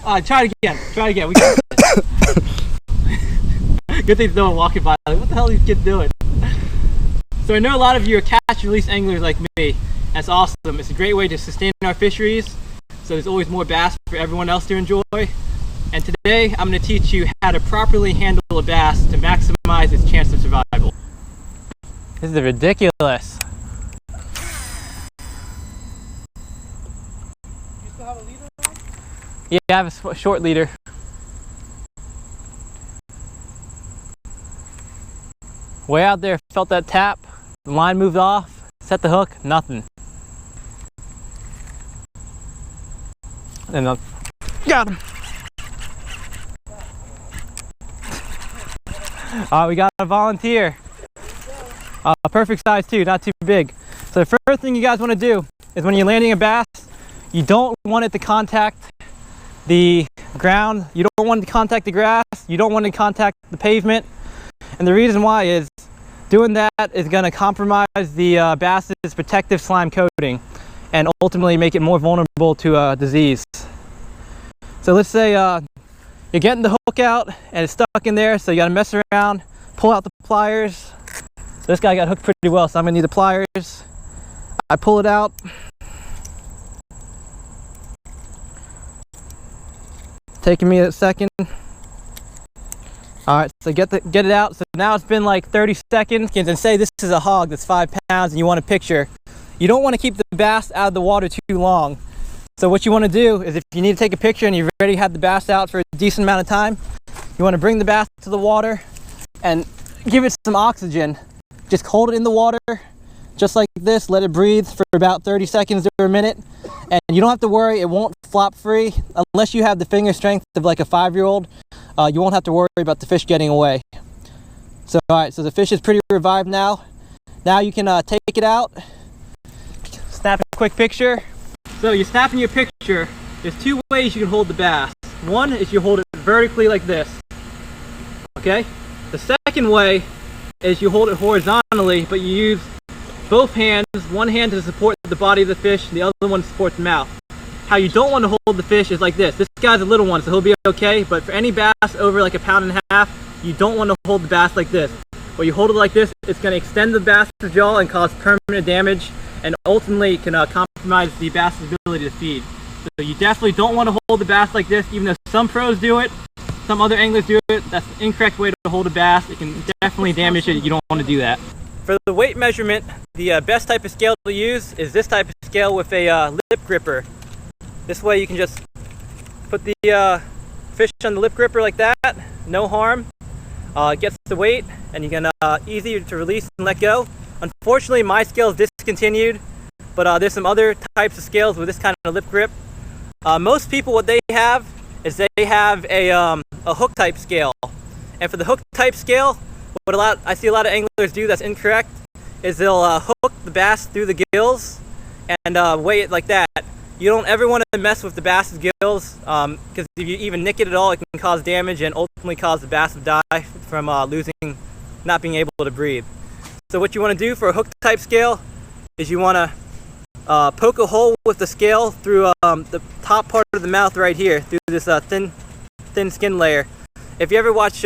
Try it again. Try it again. We got this. Good thing no one walking by. Like, what the hell are these kids doing? So I know a lot of you are catch release anglers like me. That's awesome. It's a great way to sustain our fisheries. So there's always more bass for everyone else to enjoy. And today I'm going to teach you how to properly handle a bass to maximize its chance of survival. This is ridiculous. You still have a leader on? Yeah, I have a short leader. Way out there, felt that tap, the line moved off, set the hook, nothing. And got him. We got a volunteer. Perfect size too, not too big. So the first thing you guys want to do is when you're landing a bass, you don't want it to contact the ground, you don't want it to contact the grass, you don't want it to contact the pavement. And the reason why is doing that is going to compromise the bass's protective slime coating and ultimately make it more vulnerable to disease. So let's say you're getting the hook out and it's stuck in there, so you got to mess around, pull out the pliers. So this guy got hooked pretty well, so I'm going to need the pliers. I pull it out. Taking me a second. All right, so get it out. So now it's been like 30 seconds. And say this is a hog that's 5 pounds and you want a picture. You don't want to keep the bass out of the water too long. So what you want to do is if you need to take a picture and you've already had the bass out for a decent amount of time, you want to bring the bass to the water and give it some oxygen. Just hold it in the water, just like this. Let it breathe for about 30 seconds or a minute. And you don't have to worry, it won't flop free. Unless you have the finger strength of like a 5-year-old, you won't have to worry about the fish getting away. So, all right, so the fish is pretty revived now. Now you can take it out, snap a quick picture. So you're snapping your picture. There's 2 ways you can hold the bass. One is you hold it vertically like this, okay? The second way is you hold it horizontally, but you use both hands, one hand to support the body of the fish, and the other one to support the mouth. How you don't want to hold the fish is like this. This guy's a little one, so he'll be okay, but for any bass over like 1.5 pounds, you don't want to hold the bass like this. When you hold it like this, it's going to extend the bass's jaw and cause permanent damage, and ultimately can compromise the bass's ability to feed. So you definitely don't want to hold the bass like this, even though some pros do it, some other anglers do it. That's the incorrect way to hold a bass. It can definitely damage it. You don't want to do that. For the weight measurement, the best type of scale to use is this type of scale with a lip gripper. This way you can just put the fish on the lip gripper like that, no harm. It gets the weight and you can easy to release and let go. Unfortunately, my scale is discontinued, but there's some other types of scales with this kind of lip grip. Most people, what they have is they have a hook type scale. And for the hook type scale, I see a lot of anglers do that's incorrect is they'll hook the bass through the gills and weigh it like that. You don't ever want to mess with the bass's gills because if you even nick it at all, it can cause damage and ultimately cause the bass to die from not being able to breathe. So what you want to do for a hook type scale is you want to poke a hole with the scale through the top part of the mouth right here, through this thin skin layer. If you ever watch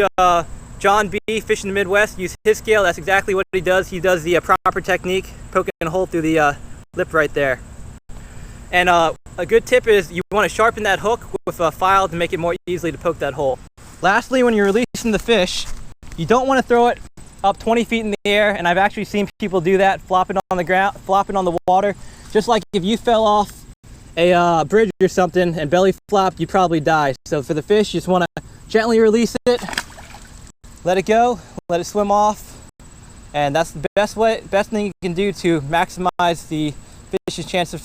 John B. Fish in the Midwest use his scale, that's exactly what he does. He does the proper technique, poking a hole through the lip right there. And a good tip is you want to sharpen that hook with a file to make it more easily to poke that hole. Lastly, when you're releasing the fish, you don't want to throw it up 20 feet in the air, and I've actually seen people do that, flopping on the ground, flopping on the water. Just like if you fell off a bridge or something and belly flopped, you'd probably die. So for the fish, you just want to gently release it, let it go, let it swim off, and that's the best thing you can do to maximize the fish's chance of